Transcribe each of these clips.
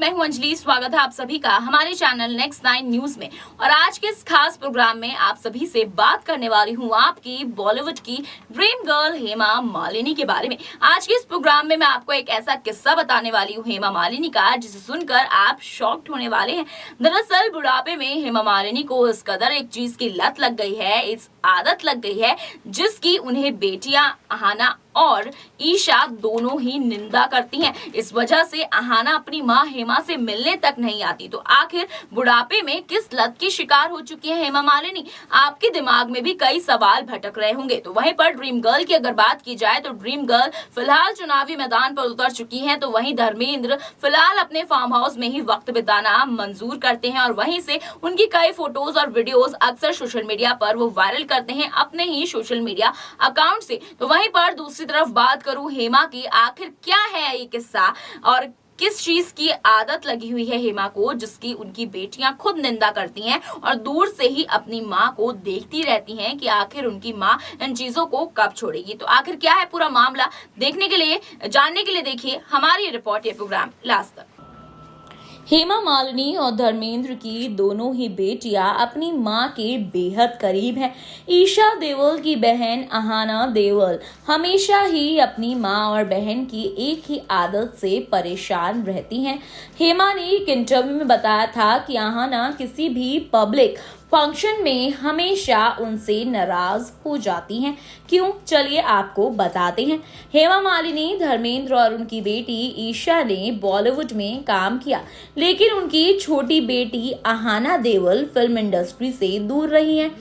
मैं हूं अंजलि। स्वागत है आप सभी का हमारे चैनल नेक्स्ट 9 न्यूज में। और आज के इस खास प्रोग्राम में आप सभी से बात करने वाली हूं आपकी बॉलीवुड की ड्रीम गर्ल हेमा मालिनी के बारे में। आज के इस प्रोग्राम में मैं आपको एक ऐसा किस्सा बताने वाली हूं हेमा मालिनी का, जिसे सुनकर आप शॉक्ड होने वाले हैं। दरअसल बुढ़ापे में हेमा मालिनी को इस कदर एक चीज की लत लग गई है, इस आदत लग गई है, जिसकी उन्हें बेटियां अहाना और ईशा दोनों ही निंदा करती हैं। इस वजह से अहाना अपनी मां हेमा से मिलने तक नहीं आती। तो आखिर बुढ़ापे में किस लत की शिकार हो चुकी है हेमा मालिनी? आपके दिमाग में भी कई सवाल भटक रहे होंगे। तो वहीं पर ड्रीम गर्ल की अगर बात की जाए तो ड्रीम गर्ल फिलहाल चुनावी मैदान पर उतर चुकी हैं। तो वहीं धर्मेंद्र फिलहाल अपने फार्म हाउस में ही वक्त बिताना मंजूर करते हैं और वहीं से उनकी कई फोटोज और वीडियोज अक्सर सोशल मीडिया पर वो वायरल करते हैं अपने ही सोशल मीडिया अकाउंट से। तो वहीं पर दूसरी तरफ बात करूं हेमा की, आखिर क्या है ये किस्सा और किस चीज की आदत लगी हुई है हेमा को, जिसकी उनकी बेटियां खुद निंदा करती हैं और दूर से ही अपनी मां को देखती रहती हैं कि आखिर उनकी मां इन चीजों को कब छोड़ेगी। तो आखिर क्या है पूरा मामला, जानने के लिए देखिए हमारी रिपोर्ट, ये प्रोग्राम लास्ट तक। हेमा मालिनी और धर्मेंद्र की दोनों ही बेटियां अपनी मां के बेहद करीब हैं। ईशा देओल की बहन अहाना देओल हमेशा ही अपनी मां और बहन की एक ही आदत से परेशान रहती हैं। हेमा ने एक इंटरव्यू में बताया था कि अहाना किसी भी पब्लिक फंक्शन में हमेशा उनसे नाराज हो जाती हैं। क्यों, चलिए आपको बताते हैं। हेमा मालिनी, धर्मेंद्र और उनकी बेटी ईशा ने बॉलीवुड में काम किया, लेकिन उनकी छोटी बेटी अहाना देओल फिल्म इंडस्ट्री से दूर रही हैं।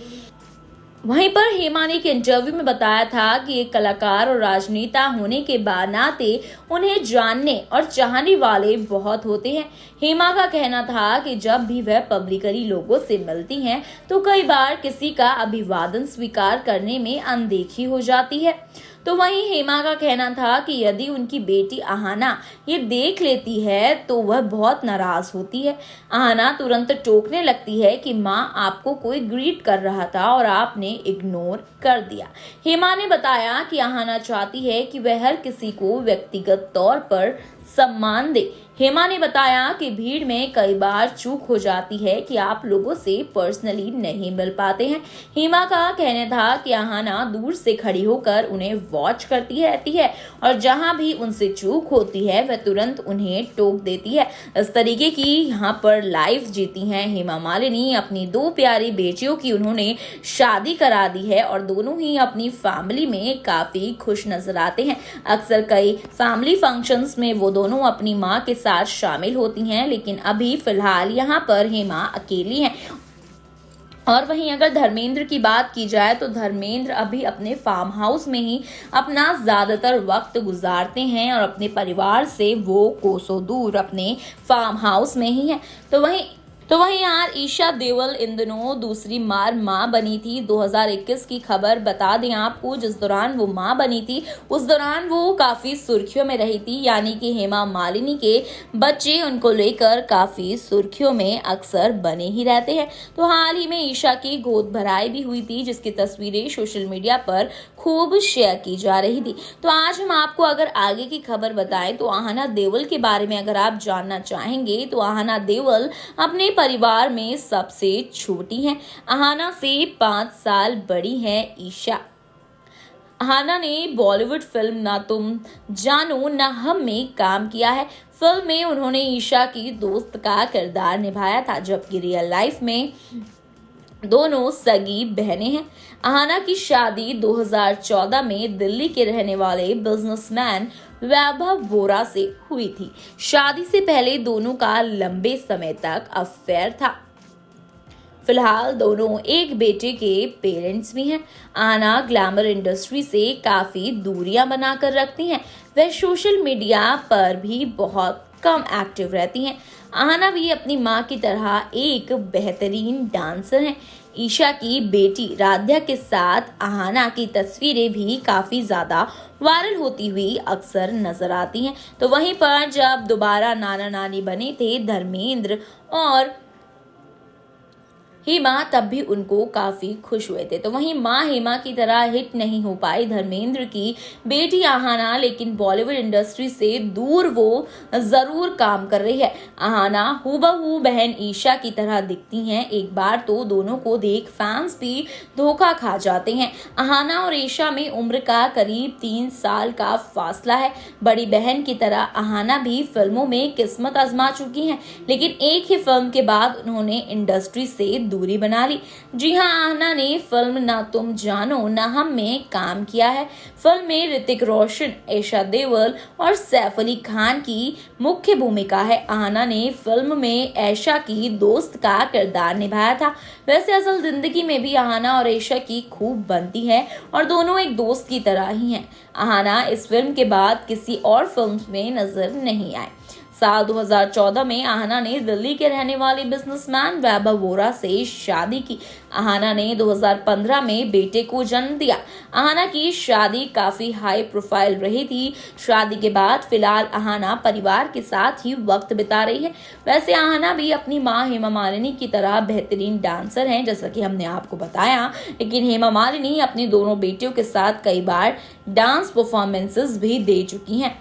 वहीं पर हेमा ने एक इंटरव्यू में बताया था कि एक कलाकार और राजनेता होने के नाते उन्हें जानने और चाहने वाले बहुत होते हैं। हेमा का कहना था कि जब भी वह पब्लिकली लोगों से मिलती हैं तो कई बार किसी का अभिवादन स्वीकार करने में अनदेखी हो जाती है। तो वहीं हेमा का कहना था कि यदि उनकी बेटी अहाना ये देख लेती है तो वह बहुत नाराज होती है। अहाना तुरंत टोकने लगती है कि माँ, आपको कोई ग्रीट कर रहा था और आपने इग्नोर कर दिया। हेमा ने बताया कि अहाना चाहती है कि वह हर किसी को व्यक्तिगत तौर पर सम्मान दे। हेमा ने बताया कि भीड़ में कई बार चूक हो जाती है कि आप लोगों से पर्सनली नहीं मिल पाते हैं। हेमा का कहना था कि अहाना दूर से खड़ी होकर उन्हें वॉच करती रहती है और जहां भी उनसे चूक होती है वह तुरंत उन्हें टोक देती है। इस तरीके की यहां पर लाइफ जीती हैं हेमा मालिनी। अपनी दो प्यारी बेटियों की उन्होंने शादी करा दी है और दोनों ही अपनी फैमिली में काफी खुश नजर आते हैं। अक्सर कई फैमिली फंक्शंस में वो दोनों अपनी माँ के साथ शामिल होती हैं, लेकिन अभी फिलहाल यहाँ पर हेमा अकेली हैं। और वहीं अगर धर्मेंद्र की बात की जाए तो धर्मेंद्र अभी अपने फार्म हाउस में ही अपना ज्यादातर वक्त गुजारते हैं और अपने परिवार से वो कोसों दूर अपने फार्म हाउस में ही हैं। तो वहीं यार ईशा देओल इन दिनों दूसरी बार मां बनी थी। 2021 की खबर बता दें आपको, जिस दौरान वो मां बनी थी उस दौरान वो काफी सुर्खियों में रही थी, यानी कि हेमा मालिनी के बच्चे उनको लेकर काफी सुर्खियों में अक्सर बने ही रहते हैं। तो हाल ही में ईशा की गोद भराई भी हुई थी, जिसकी तस्वीरें सोशल मीडिया पर खूब शेयर की जा रही थी। तो आज हम आपको अगर आगे की खबर बताएं तो अहाना देओल के बारे में अगर आप जानना चाहेंगे तो अहाना देओल अपने परिवार में सबसे छोटी हैं। अहाना से 5 साल बड़ी हैं ईशा। अहाना ने बॉलीवुड फिल्म ना तुम जानो ना हम में काम किया है। फिल्म में उन्होंने ईशा की दोस्त का किरदार निभाया था, जबकि रियल लाइफ में दोनों सगी बहनें हैं। अहाना की शादी 2014 में दिल्ली के रहने वाले बिजनेसमैन वैभव वोरा से हुई थी। शादी से पहले दोनों का लंबे समय तक अफेयर था। फिलहाल दोनों एक बेटे के पेरेंट्स भी हैं। अहाना ग्लैमर इंडस्ट्री से काफी दूरियां बनाकर रखती हैं। वह सोशल मीडिया पर भी बहुत कम एक्टिव रहती हैं। अहाना भी अपनी मां की तरह एक बेहतरीन डांसर हैं। ईशा की बेटी राध्या के साथ अहाना की तस्वीरें भी काफी ज्यादा वायरल होती हुई अक्सर नजर आती हैं। तो वहीं पर जब दोबारा नाना नानी बने थे धर्मेंद्र और हेमा तब भी उनको काफी खुश हुए थे। तो वहीं मां हेमा की तरह हिट नहीं हो पाई धर्मेंद्र की बेटी अहाना, लेकिन बॉलीवुड इंडस्ट्री से दूर वो जरूर काम कर रही है। अहाना हूबहू बहन ईशा की तरह दिखती हैं। एक बार तो दोनों को देख फैंस भी धोखा खा जाते हैं। अहाना और ईशा में उम्र का करीब 3 साल का फासला है। बड़ी बहन की तरह अहाना भी फिल्मों में किस्मत आजमा चुकी हैं, लेकिन एक ही फिल्म के बाद उन्होंने इंडस्ट्री से दूरी बना ली। जी हां, अहाना ने फिल्म ना तुम जानो ना हम में काम किया है। फिल्म में ऋतिक रोशन, ईशा देओल और सैफ अली खान की मुख्य भूमिका है। अहाना ने फिल्म में ईशा की दोस्त का किरदार निभाया था। वैसे असल जिंदगी में भी अहाना और ईशा की खूब बनती है और दोनों एक दोस्त की तरह ही हैं। अहाना इस फिल्म के बाद किसी और फिल्म में नजर नहीं आए। साल 2014 में अहाना ने दिल्ली के रहने वाले बिजनेसमैन वैभव वोरा से शादी की। अहाना ने 2015 में बेटे को जन्म दिया। अहाना की शादी काफी हाई प्रोफाइल रही थी। शादी के बाद फिलहाल अहाना परिवार के साथ ही वक्त बिता रही है। वैसे अहाना भी अपनी मां हेमा मालिनी की तरह बेहतरीन डांसर हैं, जैसा कि हमने आपको बताया, लेकिन हेमा मालिनी अपनी दोनों बेटियों के साथ कई बार डांस परफॉर्मेंसेस भी दे चुकी हैं।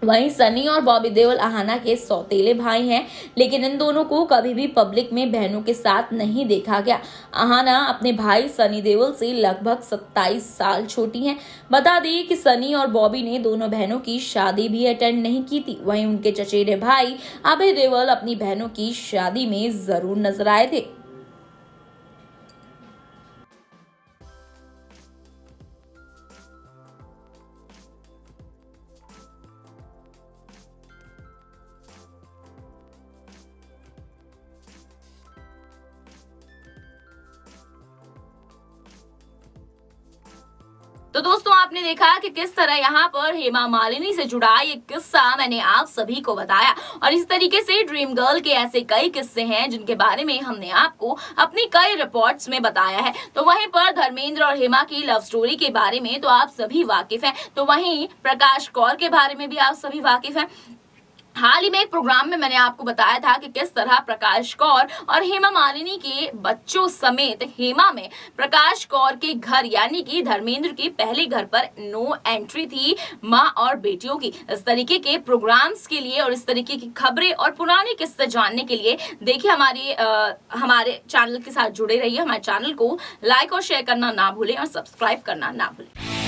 वहीं सनी और बॉबी देओल अहाना के सौतेले भाई हैं, लेकिन इन दोनों को कभी भी पब्लिक में बहनों के साथ नहीं देखा गया। अहाना अपने भाई सनी देओल से लगभग 27 साल छोटी हैं। बता दें कि सनी और बॉबी ने दोनों बहनों की शादी भी अटेंड नहीं की थी। वहीं उनके चचेरे भाई अभय देओल अपनी बहनों की शादी में जरूर नजर आए थे। तो दोस्तों, आपने देखा कि किस तरह यहाँ पर हेमा मालिनी से जुड़ा ये किस्सा मैंने आप सभी को बताया, और इस तरीके से ड्रीम गर्ल के ऐसे कई किस्से हैं जिनके बारे में हमने आपको अपनी कई रिपोर्ट्स में बताया है। तो वहीं पर धर्मेंद्र और हेमा की लव स्टोरी के बारे में तो आप सभी वाकिफ हैं, तो वहीं प्रकाश कौर के बारे में भी आप सभी वाकिफ हैं। हाल ही में एक प्रोग्राम में मैंने आपको बताया था कि किस तरह प्रकाश कौर और हेमा मालिनी के बच्चों समेत हेमा में प्रकाश कौर के घर यानी कि धर्मेंद्र के पहले घर पर नो एंट्री थी मां और बेटियों की। इस तरीके के प्रोग्राम्स के लिए और इस तरीके की खबरें और पुराने किस्से जानने के लिए देखिए हमारे चैनल के साथ जुड़े रहिए। हमारे चैनल को लाइक और शेयर करना ना भूलें और सब्सक्राइब करना ना भूलें।